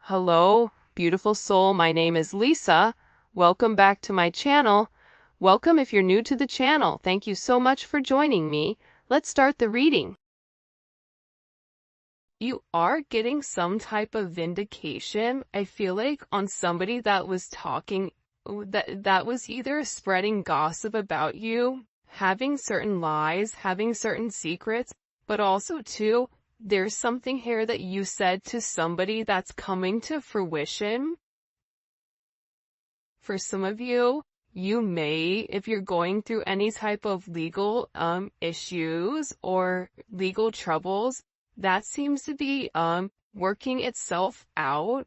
Hello, beautiful soul. My name is Lisa. Welcome back to my channel. Welcome if you're new to the channel. Thank you so much for joining me. Let's start the reading. You are getting some type of vindication, I feel like, on somebody that was talking, that was either spreading gossip about you, having certain lies, having certain secrets, but also too, there's something here that you said to somebody that's coming to fruition. For some of you, you may, if you're going through any type of legal issues or legal troubles, that seems to be working itself out.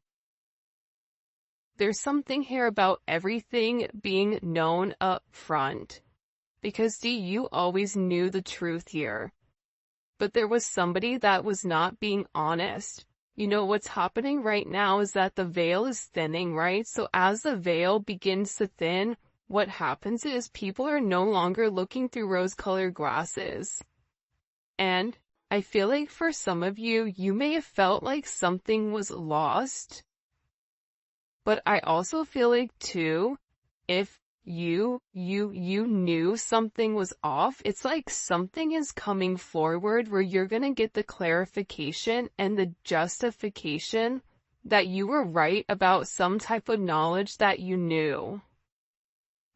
There's something here about everything being known up front. Because you always knew the truth here. But there was somebody that was not being honest. You know, what's happening right now is that the veil is thinning, right? So as the veil begins to thin, what happens is people are no longer looking through rose-colored glasses. And I feel like for some of you, you may have felt like something was lost. But I also feel like too, if you knew something was off, it's like something is coming forward where you're gonna get the clarification and the justification that you were right about some type of knowledge that you knew.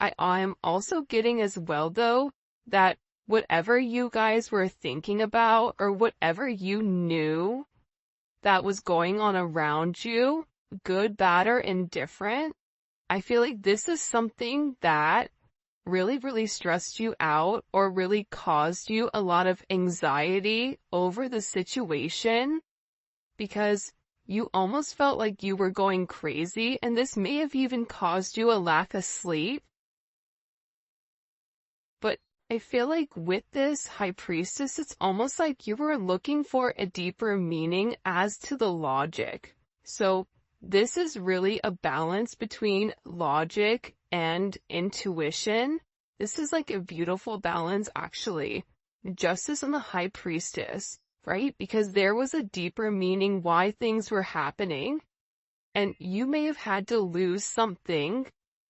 I'm also getting as well though, that whatever you guys were thinking about or whatever you knew that was going on around you, good, bad, or indifferent, I feel like this is something that really stressed you out or really caused you a lot of anxiety over the situation because you almost felt like you were going crazy, and this may have even caused you a lack of sleep. But I feel like with this High Priestess, it's almost like you were looking for a deeper meaning as to the logic. So this is really a balance between logic and intuition. This is like a beautiful balance, actually. Justice and the High Priestess, right? Because there was a deeper meaning why things were happening. And you may have had to lose something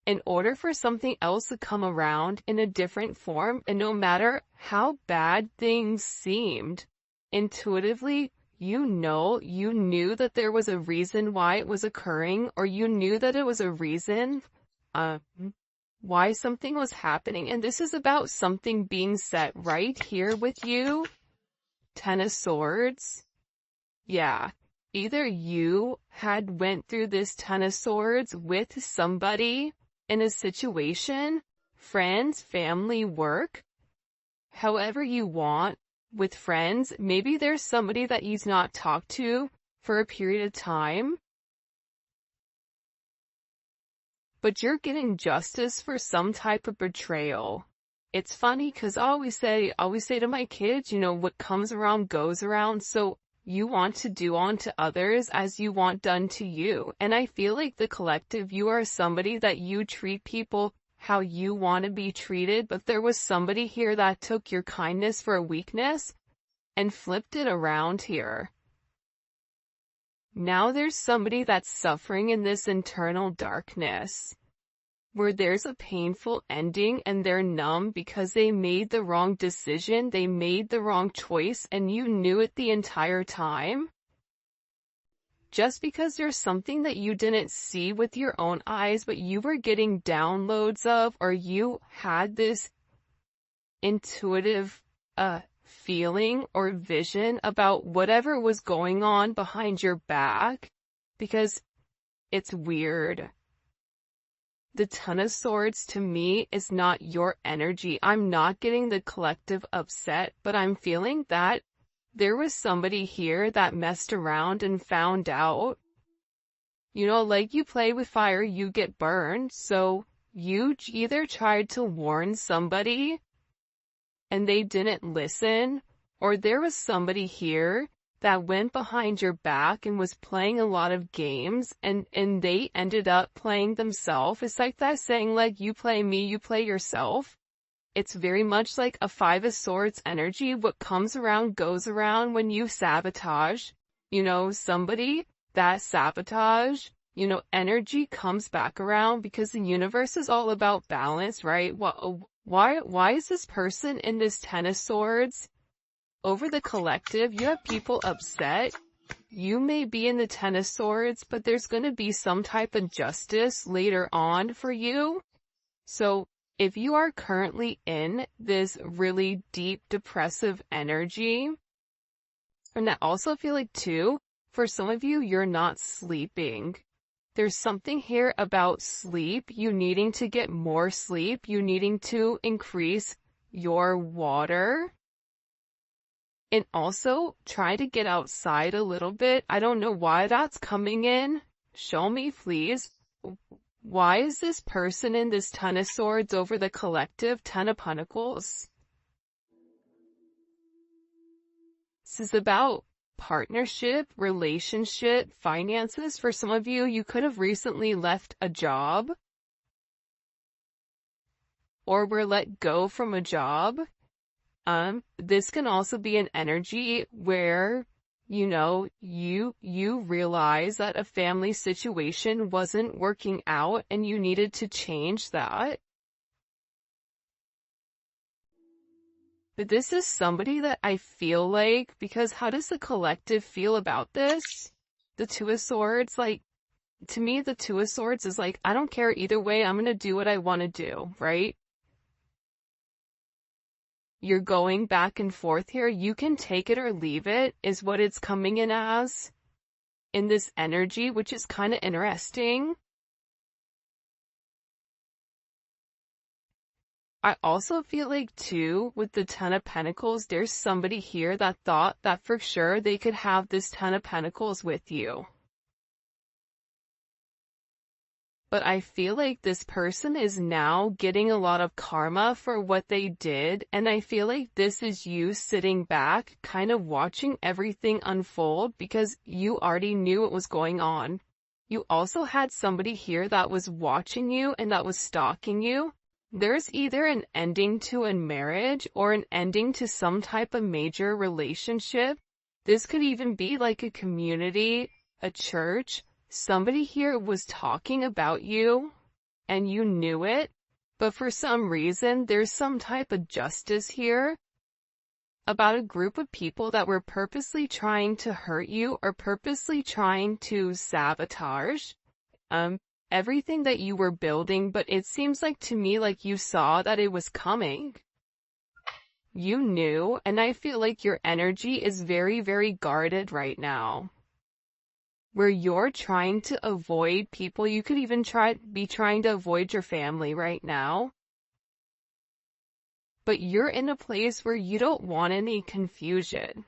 in order for something else to come around in a different form. And no matter how bad things seemed, intuitively, you knew that there was a reason why it was occurring, or you knew that it was a reason why something was happening. And this is about something being set right here with you. Ten of Swords. Yeah. Either you had went through this Ten of Swords with somebody in a situation, friends, family, work, however you want. With friends, maybe there's somebody that you've not talked to for a period of time, but you're getting justice for some type of betrayal. It's funny because I always say to my kids, you know, what comes around goes around. So you want to do unto others as you want done to you. And I feel like the collective, you are somebody that you treat people how you want to be treated, but there was somebody here that took your kindness for a weakness and flipped it around here. Now there's somebody that's suffering in this internal darkness, where there's a painful ending and they're numb because they made the wrong decision, they made the wrong choice, and you knew it the entire time. Just because there's something that you didn't see with your own eyes, but you were getting downloads of, or you had this intuitive feeling or vision about whatever was going on behind your back, because it's weird. The Ten of Swords to me is not your energy. I'm not getting the collective upset, but I'm feeling that there was somebody here that messed around and found out. You know, like you play with fire, you get burned. So you either tried to warn somebody and they didn't listen, or there was somebody here that went behind your back and was playing a lot of games, and they ended up playing themselves. It's like that saying, like, you play me, you play yourself. It's very much like a Five of Swords energy. What comes around goes around when you sabotage, you know, somebody. that sabotage, energy comes back around because the universe is all about balance, right? Why is this person in this Ten of Swords? Over the collective, you have people upset. You may be in the Ten of Swords, but there's going to be some type of justice later on for you. So if you are currently in this really deep depressive energy, and I also feel like too, for some of you, you're not sleeping. There's something here about sleep, you needing to get more sleep, you needing to increase your water. And also, try to get outside a little bit. I don't know why that's coming in. Show me, please. Why is this person in this Ten of Swords over the collective Ten of Pentacles? This is about partnership, relationship, finances. For some of you, you could have recently left a job or were let go from a job. This can also be an energy where, you realize that a family situation wasn't working out and you needed to change that. But this is somebody that I feel like, because how does the collective feel about this? The Two of Swords, to me, the Two of Swords is I don't care either way, I'm gonna do what I want to do, right? You're going back and forth here. You can take it or leave it, is what it's coming in as in this energy, which is kind of interesting. I also feel like too, with the Ten of Pentacles, there's somebody here that thought that for sure they could have this Ten of Pentacles with you. But I feel like this person is now getting a lot of karma for what they did, and I feel like this is you sitting back, kind of watching everything unfold because you already knew what was going on. You also had somebody here that was watching you and that was stalking you. There's either an ending to a marriage or an ending to some type of major relationship. This could even be like a community, a church. Somebody here was talking about you, and you knew it, but for some reason, there's some type of justice here about a group of people that were purposely trying to hurt you or purposely trying to sabotage everything that you were building, but it seems like to me like you saw that it was coming. You knew, and I feel like your energy is very, very guarded right now. Where you're trying to avoid people, you could even be trying to avoid your family right now. But you're in a place where you don't want any confusion.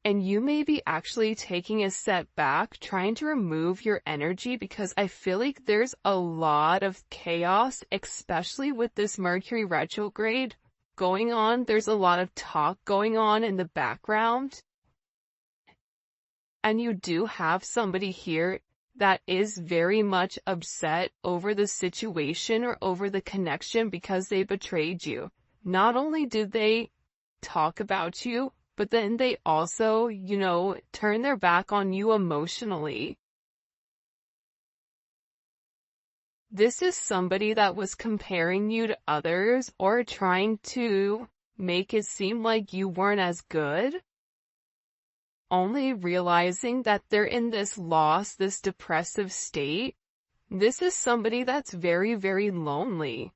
And you may be actually taking a step back, trying to remove your energy because I feel like there's a lot of chaos, especially with this Mercury retrograde going on. There's a lot of talk going on in the background. And you do have somebody here that is very much upset over the situation or over the connection because they betrayed you. Not only did they talk about you, but then they also, turn their back on you emotionally. This is somebody that was comparing you to others or trying to make it seem like you weren't as good. Only realizing that they're in this loss, this depressive state. This is somebody that's very, very lonely.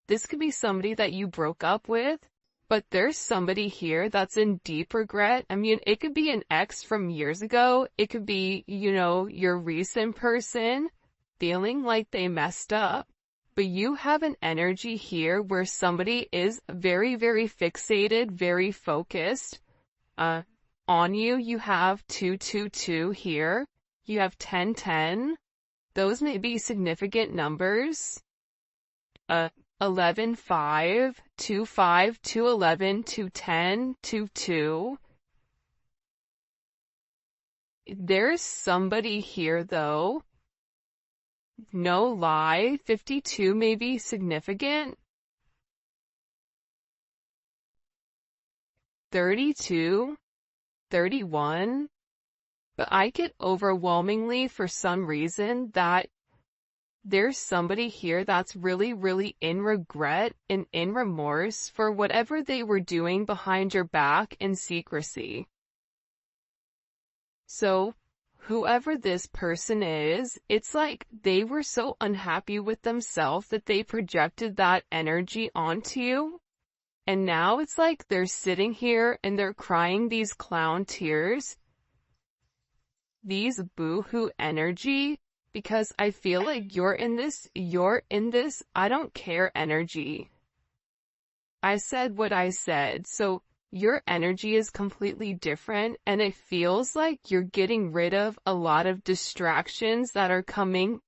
This could be somebody that you broke up with, but there's somebody here that's in deep regret. I mean, it could be an ex from years ago. It could be, your recent person feeling like they messed up. But you have an energy here where somebody is very, very fixated, very focused, on you. You have 222 here. You have 1010. Those may be significant numbers. 11, 5, 2, 5, 2, 11, 2, 10, 2, 2. There's somebody here though. No lie. 52 may be significant. 32. 31, But I get overwhelmingly for some reason that there's somebody here that's really, really in regret and in remorse for whatever they were doing behind your back in secrecy. So, whoever this person is, it's like they were so unhappy with themselves that they projected that energy onto you. And now it's like they're sitting here and they're crying these clown tears, these boo-hoo energy, because I feel like you're in this, I don't care energy. I said what I said, so your energy is completely different, and it feels like you're getting rid of a lot of distractions that are coming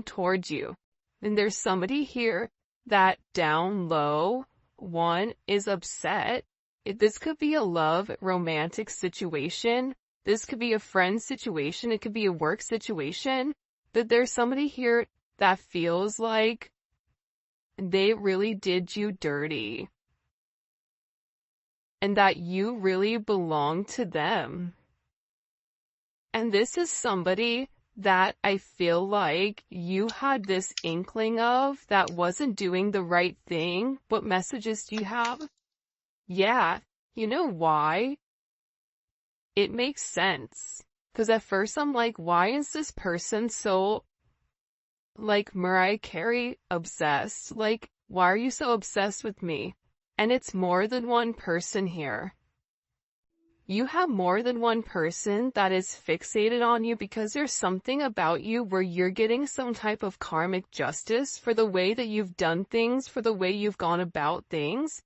towards you. And there's somebody here that down low, one, is upset. This could be a love, romantic situation. This could be a friend situation. It could be a work situation. But there's somebody here that feels like they really did you dirty, and that you really belong to them. And this is somebody that I feel like you had this inkling of that wasn't doing the right thing. What messages do you have? Yeah, you know why? It makes sense. Because at first I'm like, why is this person so, like, Mariah Carey obsessed? Like, why are you so obsessed with me? And it's more than one person here. You have more than one person that is fixated on you because there's something about you where you're getting some type of karmic justice for the way that you've done things, for the way you've gone about things,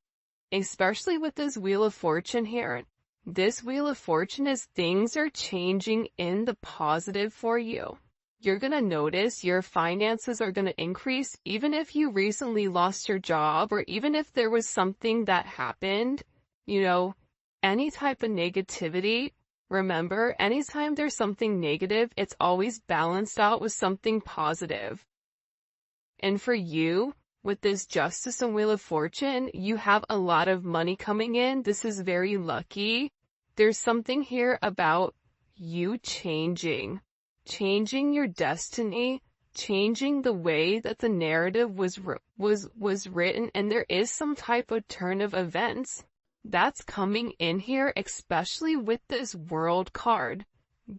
especially with this Wheel of Fortune here. This Wheel of Fortune is things are changing in the positive for you. You're going to notice your finances are going to increase even if you recently lost your job, or even if there was something that happened, any type of negativity. Remember, anytime there's something negative, it's always balanced out with something positive. And for you, with this Justice and Wheel of Fortune, you have a lot of money coming in. This is very lucky. There's something here about you changing your destiny, changing the way that the narrative was written, and there is some type of turn of events that's coming in here, especially with this World card.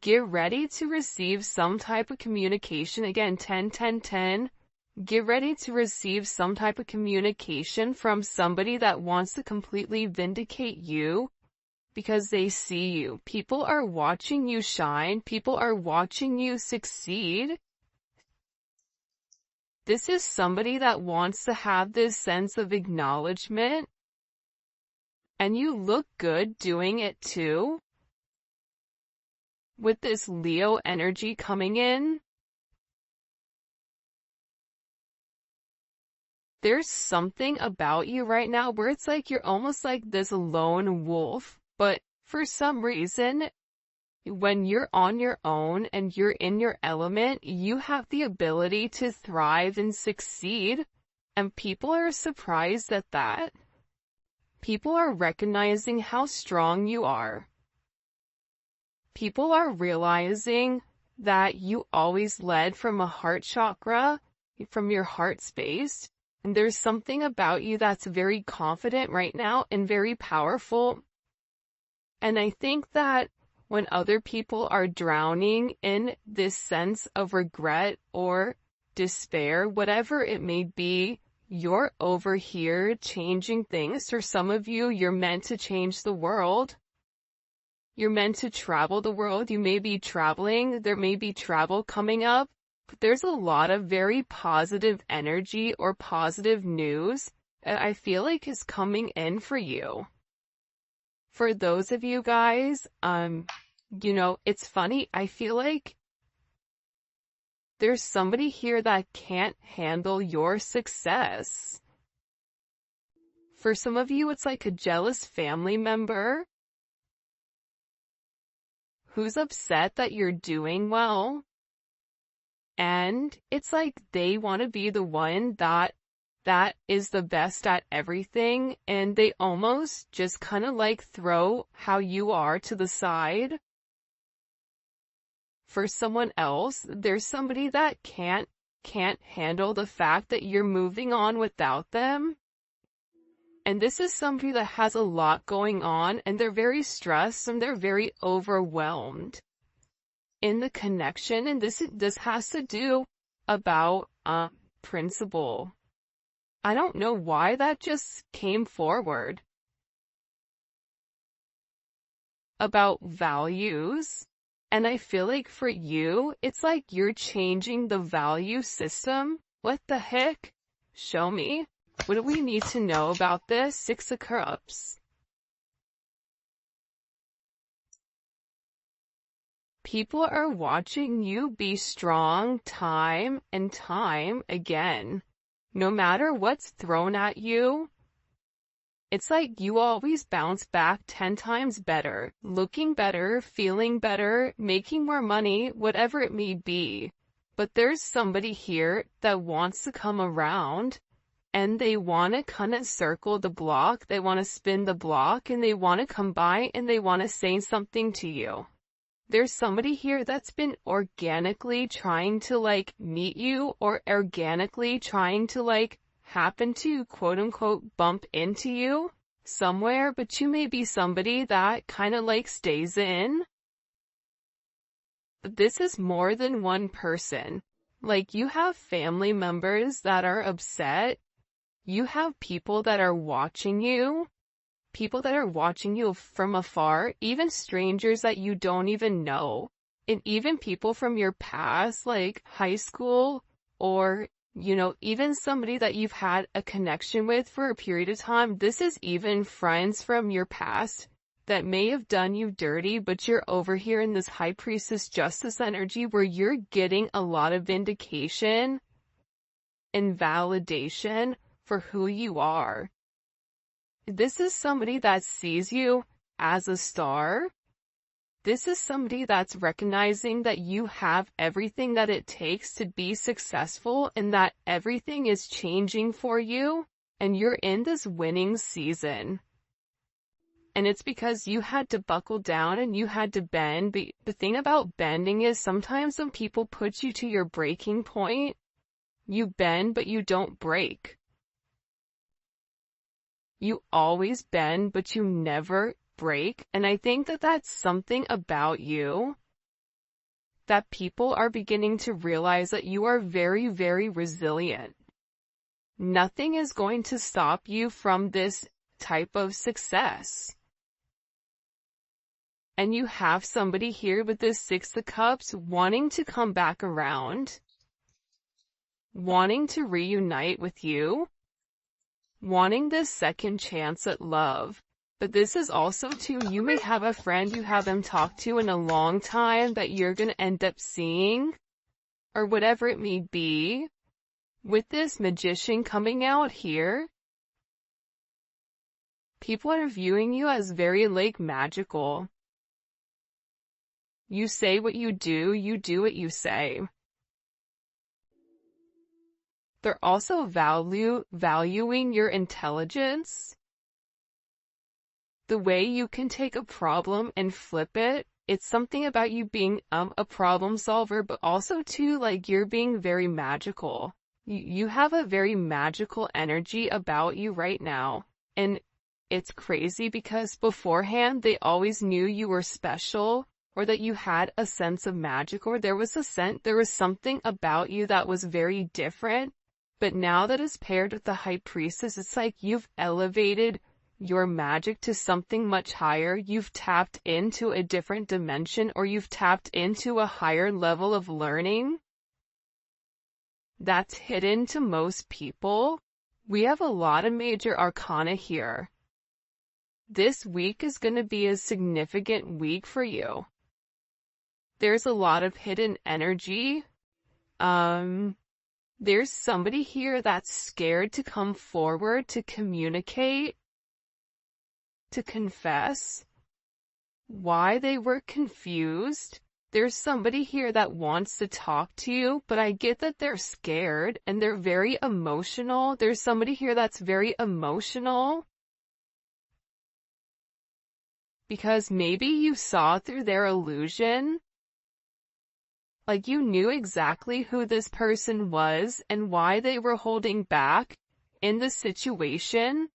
Get ready to receive some type of communication. Again, 10, 10, 10. Get ready to receive some type of communication from somebody that wants to completely vindicate you because they see you. People are watching you shine. People are watching you succeed. This is somebody that wants to have this sense of acknowledgement. And you look good doing it too. With this Leo energy coming in, there's something about you right now where it's like you're almost like this lone wolf, but for some reason, when you're on your own and you're in your element, you have the ability to thrive and succeed, and people are surprised at that. People are recognizing how strong you are. People are realizing that you always led from a heart chakra, from your heart space, and there's something about you that's very confident right now and very powerful. And I think that when other people are drowning in this sense of regret or despair, whatever it may be, you're over here changing things. For some of you, you're meant to change the world. You're meant to travel the world. You may be traveling. There may be travel coming up. But there's a lot of very positive energy or positive news that I feel like is coming in for you. For those of you guys, it's funny. I feel like there's somebody here that can't handle your success. For some of you, it's like a jealous family member who's upset that you're doing well. And it's like they want to be the one that is the best at everything, and they almost just kind of like throw how you are to the side. for someone else. There's somebody that can't handle the fact that you're moving on without them. And this is somebody that has a lot going on, and they're very stressed and they're very overwhelmed in the connection. And this has to do about principle. I don't know why that just came forward. About values. And I feel like for you, it's like you're changing the value system. What the heck? Show me. What do we need to know about this? Six of Cups. People are watching you be strong time and time again. No matter what's thrown at you, it's like you always bounce back 10 times better, looking better, feeling better, making more money, whatever it may be. But there's somebody here that wants to come around, and they want to kind of circle the block, they want to spin the block, and they want to come by and they want to say something to you. There's somebody here that's been organically trying to meet you, or organically trying to happen to quote unquote bump into you somewhere, but you may be somebody that kind of stays in. But this is more than one person. You have family members that are upset. You have people that are watching you from afar, even strangers that you don't even know, and even people from your past, like high school, or, even somebody that you've had a connection with for a period of time. This is even friends from your past that may have done you dirty, but you're over here in this High Priestess Justice energy where you're getting a lot of vindication and validation for who you are. This is somebody that sees you as a star. This is somebody that's recognizing that you have everything that it takes to be successful, and that everything is changing for you, and you're in this winning season. And it's because you had to buckle down and you had to bend. But the thing about bending is sometimes when people put you to your breaking point, you bend but you don't break. You always bend, but you never break. And I think that that's something about you that people are beginning to realize, that you are very, very resilient. Nothing is going to stop you from this type of success. And you have somebody here with this Six of Cups wanting to come back around, wanting to reunite with you, wanting this second chance at love. But this is also too, you may have a friend you haven't talked to in a long time that you're going to end up seeing, or whatever it may be. With this Magician coming out here, people are viewing you as very magical. You say what you do what you say. They're also valuing your intelligence. The way you can take a problem and flip it. It's something about you being a problem solver, but also too, you're being very magical. You have a very magical energy about you right now. And it's crazy because beforehand they always knew you were special, or that you had a sense of magic, or there was something about you that was very different. But now that is paired with the High Priestess, it's like you've elevated your magic to something much higher. You've tapped into a different dimension, or you've tapped into a higher level of learning that's hidden to most people. We have a lot of major arcana here. This week is going to be a significant week for you. There's a lot of hidden energy. There's somebody here that's scared to come forward, to communicate, to confess why they were confused. There's somebody here that wants to talk to you, but I get that they're scared and they're very emotional. There's somebody here that's very emotional because maybe you saw through their illusion. Like you knew exactly who this person was and why they were holding back in the situation.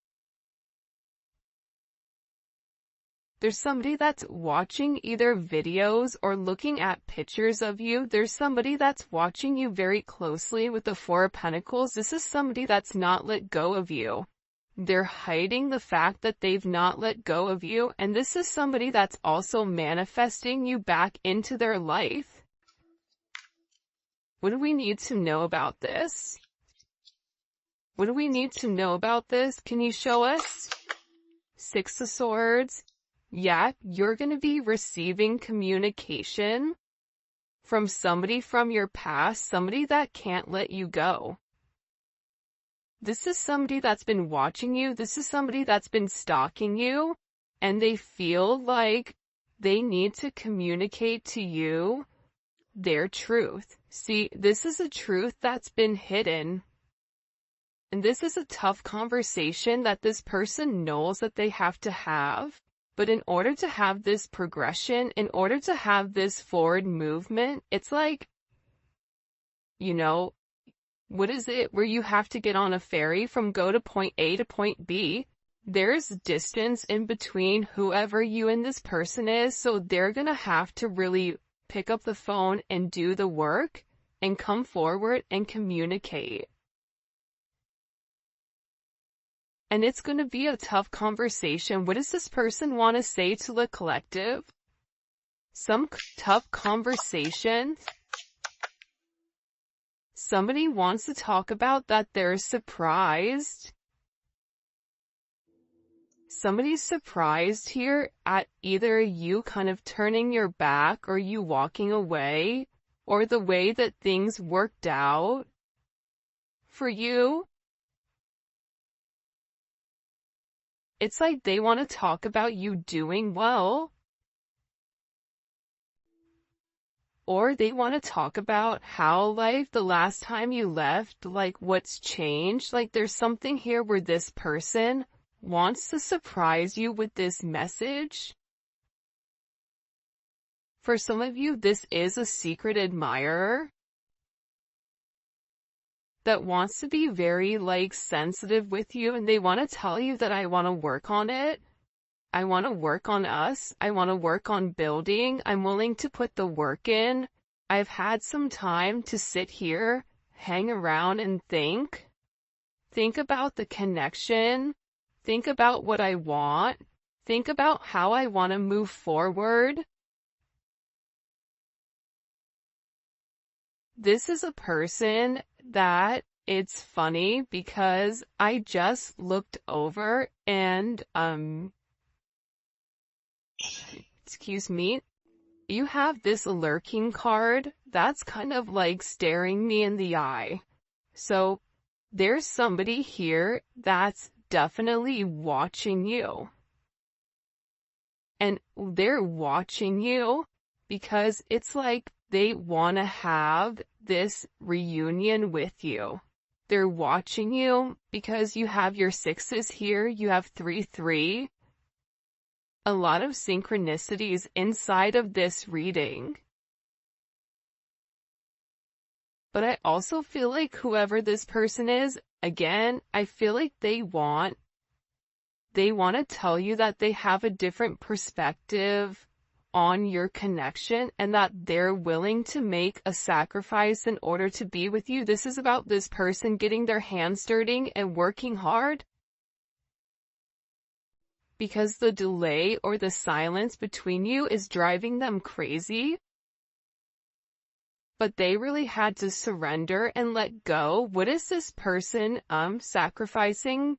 There's somebody that's watching either videos or looking at pictures of you. There's somebody that's watching you very closely with the Four of Pentacles. This is somebody that's not let go of you. They're hiding the fact that they've not let go of you. And this is somebody that's also manifesting you back into their life. What do we need to know about this? What do we need to know about this? Can you show us? Six of Swords. Yeah, you're going to be receiving communication from somebody from your past, somebody that can't let you go. This is somebody that's been watching you. This is somebody that's been stalking you, and they feel like they need to communicate to you their truth. See, this is a truth that's been hidden. And this is a tough conversation that this person knows that they have to have. But in order to have this progression, in order to have this forward movement, it's like, you know, what is it where you have to get on a ferry from go to point A to point B? There's distance in between whoever you and this person is, so they're gonna have to really pick up the phone and do the work and come forward and communicate. And it's going to be a tough conversation. What does this person want to say to the collective? Some tough conversation. Somebody wants to talk about that they're surprised. Somebody's surprised here at either you kind of turning your back or you walking away or the way that things worked out for you. It's like they want to talk about you doing well. Or they want to talk about how, like, the last time you left, like, what's changed. Like, there's something here where this person wants to surprise you with this message. For some of you, this is a secret admirer that wants to be very, like, sensitive with you, and they want to tell you that I want to work on it. I want to work on us. I want to work on building. I'm willing to put the work in. I've had some time to sit here, hang around and think. Think about the connection. Think about what I want. Think about how I want to move forward. This is a person that it's funny because I just looked over and, excuse me, you have this lurking card that's kind of like staring me in the eye. So there's somebody here that's definitely watching you. And they're watching you because it's like they want to have this reunion with you. They're watching you because you have your sixes here, you have 3-3. A lot of synchronicities inside of this reading. But I also feel like whoever this person is, again, I feel like they want to tell you that they have a different perspective on your connection and that they're willing to make a sacrifice in order to be with you. This is about this person getting their hands dirty and working hard. Because the delay or the silence between you is driving them crazy. But they really had to surrender and let go. What is this person sacrificing?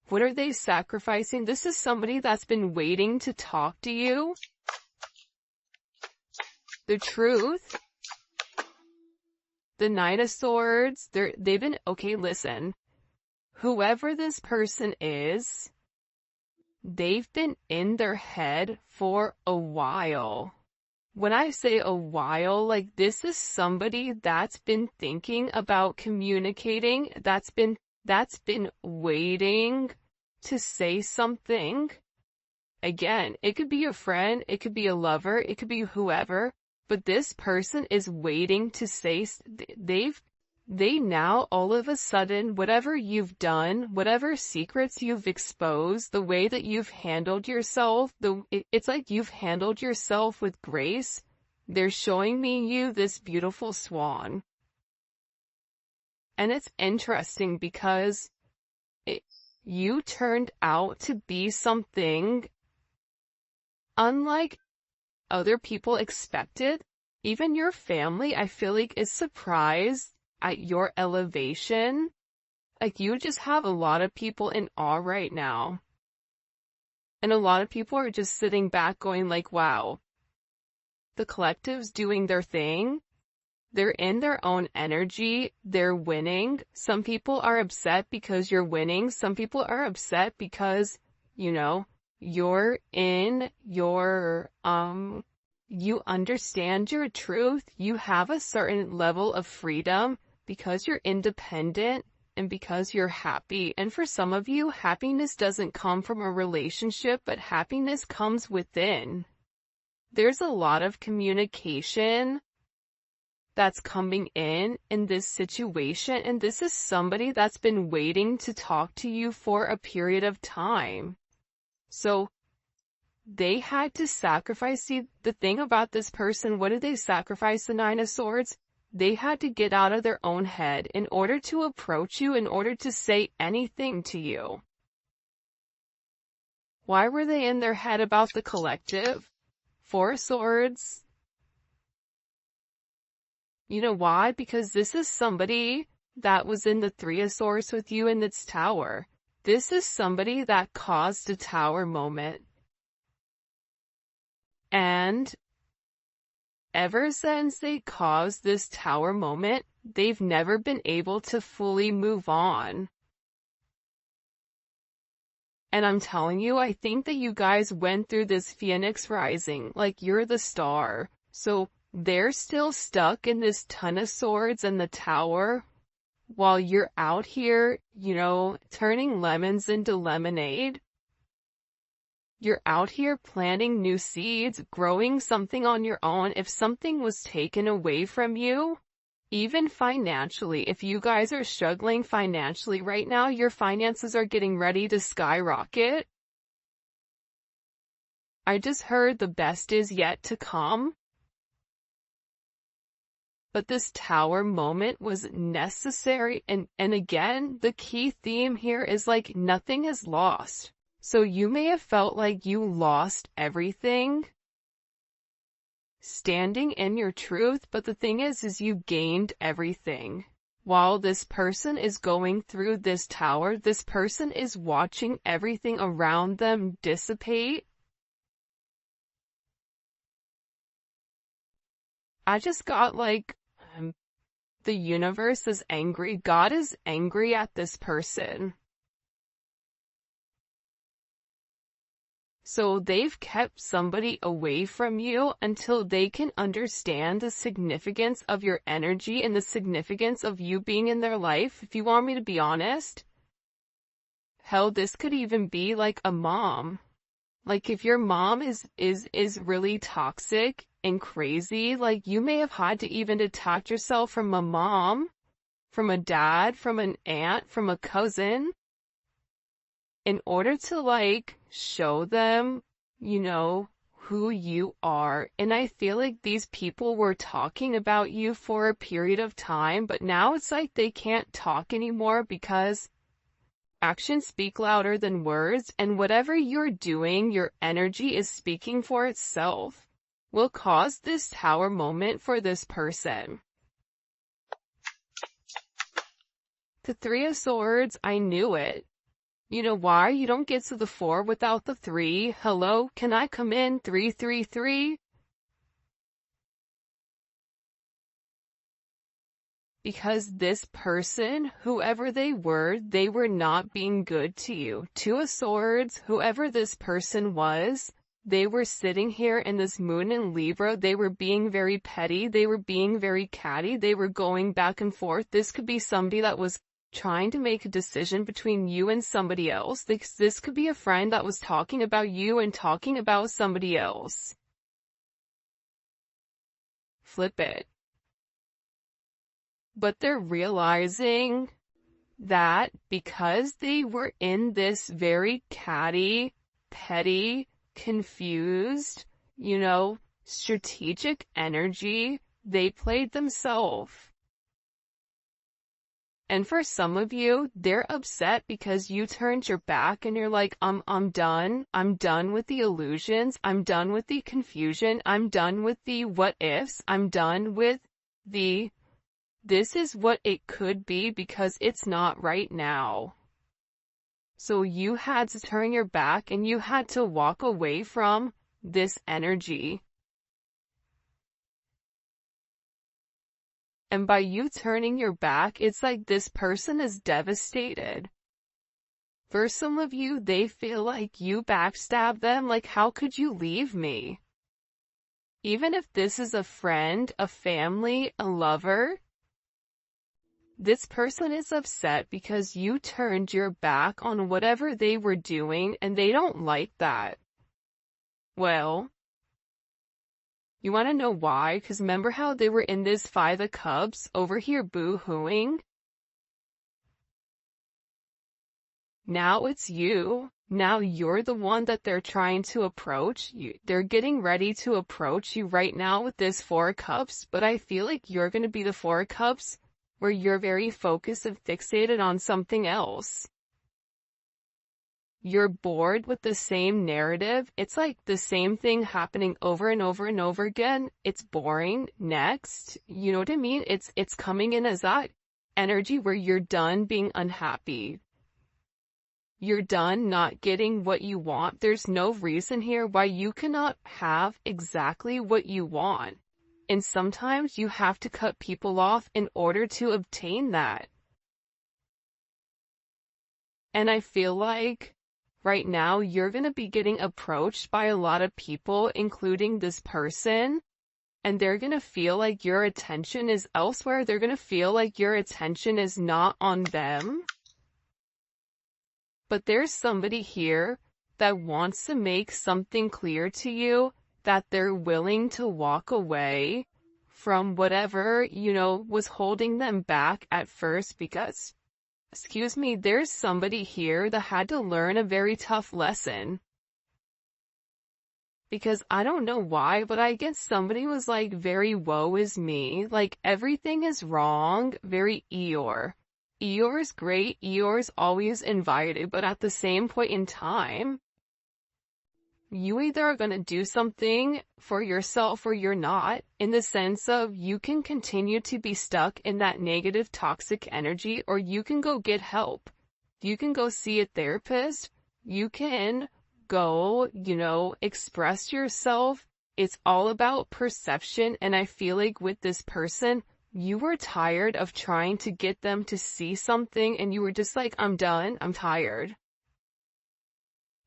What are they sacrificing? This is somebody that's been waiting to talk to you. The truth. The Knight of Swords. They've been, okay, listen. Whoever this person is, they've been in their head for a while. When I say a while, like this is somebody that's been thinking about communicating, that's been waiting to say something. Again, it could be a friend, it could be a lover, it could be whoever, but this person is waiting to say, they now all of a sudden, whatever you've done, whatever secrets you've exposed, the way that you've handled yourself, it's like you've handled yourself with grace. They're showing me you this beautiful swan. And it's interesting because you turned out to be something unlike other people expected. Even your family, I feel like, is surprised at your elevation. Like, you just have a lot of people in awe right now. And a lot of people are just sitting back going like, wow, the collective's doing their thing. They're in their own energy. They're winning. Some people are upset because you're winning. Some people are upset because, you know, you're in your, you understand your truth. You have a certain level of freedom because you're independent and because you're happy. And for some of you, happiness doesn't come from a relationship, but happiness comes within. There's a lot of communication that's coming in this situation, and this is somebody that's been waiting to talk to you for a period of time. So they had to sacrifice. See, the thing about this person, what did they sacrifice? The Nine of Swords? They had to get out of their own head in order to approach you, in order to say anything to you. Why were they in their head about the collective? Four of Swords. You know why? Because this is somebody that was in the Three of Swords with you in its tower. This is somebody that caused a tower moment. And ever since they caused this tower moment, they've never been able to fully move on. And I'm telling you, I think that you guys went through this Phoenix rising, like you're the star. So they're still stuck in this Ton of Swords and the tower, while you're out here, you know, turning lemons into lemonade. You're out here planting new seeds, growing something on your own. If something was taken away from you, even financially, if you guys are struggling financially right now, your finances are getting ready to skyrocket. I just heard the best is yet to come. But this tower moment was necessary, and again, the key theme here is like nothing is lost. So you may have felt like you lost everything standing in your truth, but the thing is you gained everything. While this person is going through this tower, this person is watching everything around them dissipate. I just got like, the universe is angry. God is angry at this person. So they've kept somebody away from you until they can understand the significance of your energy and the significance of you being in their life. If you want me to be honest, hell, this could even be like a mom. Like if your mom is really toxic and crazy, like you may have had to even detach yourself from a mom, from a dad, from an aunt, from a cousin, in order to like show them, you know, who you are. And I feel like these people were talking about you for a period of time, but now it's like they can't talk anymore because actions speak louder than words, and whatever you're doing, your energy is speaking for itself. Will cause this tower moment for this person. The Three of Swords, I knew it. You know why? You don't get to the 4 without the 3. Hello, can I come in? 333? Because this person, whoever they were not being good to you. 2 of Swords, whoever this person was, they were sitting here in this moon in Libra. They were being very petty. They were being very catty. They were going back and forth. This could be somebody that was trying to make a decision between you and somebody else. This could be a friend that was talking about you and talking about somebody else. flip it. But they're realizing that because they were in this very catty, petty, confused, strategic energy, they played themselves. And for some of you, they're upset because you turned your back and you're like, I'm done. I'm done with the illusions. I'm done with the confusion. I'm done with the what ifs. I'm done with the this is what it could be because it's not right now. So you had to turn your back and you had to walk away from this energy. And by you turning your back, it's like this person is devastated. For some of you, they feel like you backstabbed them, like how could you leave me? Even if this is a friend, a family, a lover, this person is upset because you turned your back on whatever they were doing and they don't like that. Well, you want to know why? Because remember how they were in this Five of Cups over here boo-hooing? Now it's you. Now you're the one that they're trying to approach. They're getting ready to approach you right now with this Four of Cups, but I feel like you're going to be the Four of Cups where you're very focused and fixated on something else. You're bored with the same narrative. It's like the same thing happening over and over and over again. It's boring. Next. You know what I mean? It's coming in as that energy where you're done being unhappy. You're done not getting what you want. There's no reason here why you cannot have exactly what you want. And sometimes you have to cut people off in order to obtain that. And I feel like right now, you're going to be getting approached by a lot of people, including this person, and they're going to feel like your attention is elsewhere. They're going to feel like your attention is not on them. But there's somebody here that wants to make something clear to you, that they're willing to walk away from whatever, was holding them back at first because there's somebody here that had to learn a very tough lesson. Because I don't know why, but I guess somebody was like very woe is me, like everything is wrong, very Eeyore. Eeyore's great, Eeyore's always invited, but at the same point in time, you either are going to do something for yourself or you're not, in the sense of you can continue to be stuck in that negative toxic energy, or you can go get help. You can go see a therapist. You can go, express yourself. It's all about perception, and I feel like with this person, you were tired of trying to get them to see something, and you were just like, I'm done, I'm tired.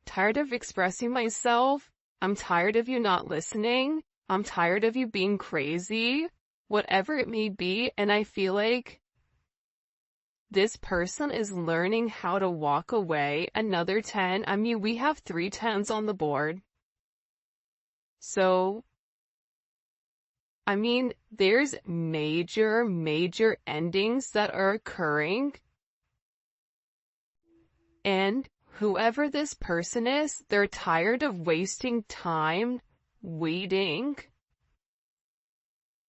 Tired of expressing myself. I'm tired of you not listening. I'm tired of you being crazy. Whatever it may be, and I feel like this person is learning how to walk away. Another 10. I mean, we have 3 10s on the board. So, I mean, there's major endings that are occurring. And whoever this person is, they're tired of wasting time waiting.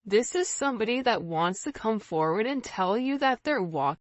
This is somebody that wants to come forward and tell you that they're walking